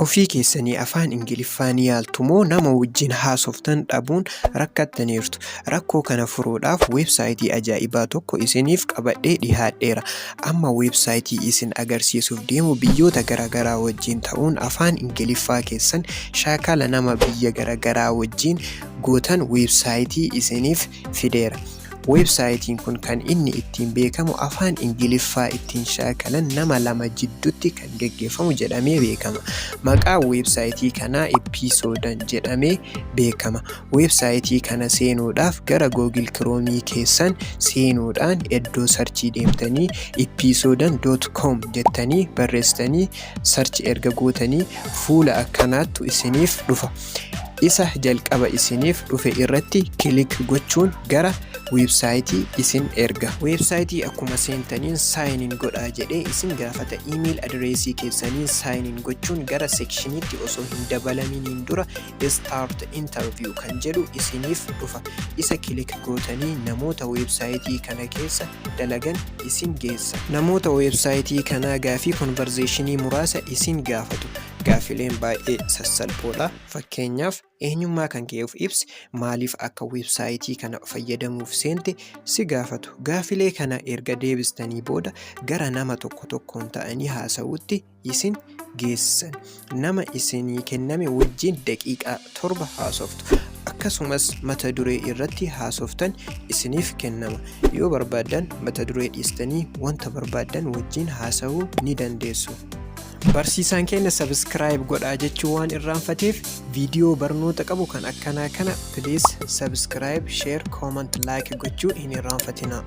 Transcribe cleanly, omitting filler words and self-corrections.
ofii keessanii afaan Ingiliffaan yaaltu moo nama wajjin haasoftan dhabuun rakkattaniirtu? Rakkoo kana furuudhaaf weebsaayitii ajaa'ibaa tokko isiniif qabadhee dhiyaadheera. Amma weebsaayitii isin agarsiisuuf deemu biyyoota garaagaraa wajjin ta'uun afaan Ingiliffaa keessan shaakala nama biyya garaagaraa wajjin gootan weebsaayitii isiniif fideera. Weebsaayitiin kun kan inni ittiin beekamu afaan Ingiliffaa ittiin shaakalan nama lama jidduutti kan gaggeeffamu jedhamee beekama. Maqaa weebsaayitii kanaa Episoodan jedhamee beekama. Weebsaayitii kana seenuudhaaf gara Google Chrome keessan seenuudhaan iddoo sarchii deemtanii episoodan.com jettanii barreessitanii sarchi erga gootanii fuula akkanaattu isiniif dhufa. Isa jalqaba isiniif dhufe irratti kilik gochuun gara weebsaayitii isin erga. Weebsaayitii akkuma seentaniin saayiniin godhaa jedhee isin gaafata. Iimeeyil adireesii keessaniin saayiniin gochuun gara seekshiniitti osoo hin dabalaminiin dura start interview kan jedhu isiniif dhufa. Isa kilik gootanii namoota weebsaayitii kana keessa dalagan isin geessa. Namoota weebsaayitii kanaa gaafii konverzeeshinii muraasa isin gaafatu. Gaafileen baay'ee sassalphoodha. Fakkeenyaaf eenyummaa kan kee of ibsi, maaliif akka weebsaayitii kana fayyadamuuf seente si gaafatu. Gaafilee kana erga deebistanii booda gara nama tokkoon ta'anii haasa'uutti isin geessan. Nama isinii kenname wajjin daqiiqaa 7 haasoftu. Akkasumas mata duree irratti haasoftan isiniif kennama. Yoo barbaadan mata duree dhiistanii wanta barbaadan wajjin haasa'uu ni dandeessu. Barsiisaan keenya subscribe godhaa jechuu waan irraanfateef viidiyoo barnoota qabu kan akkanaa kana please subscribe, share, comment, like gochuu hin irraanfatinaa.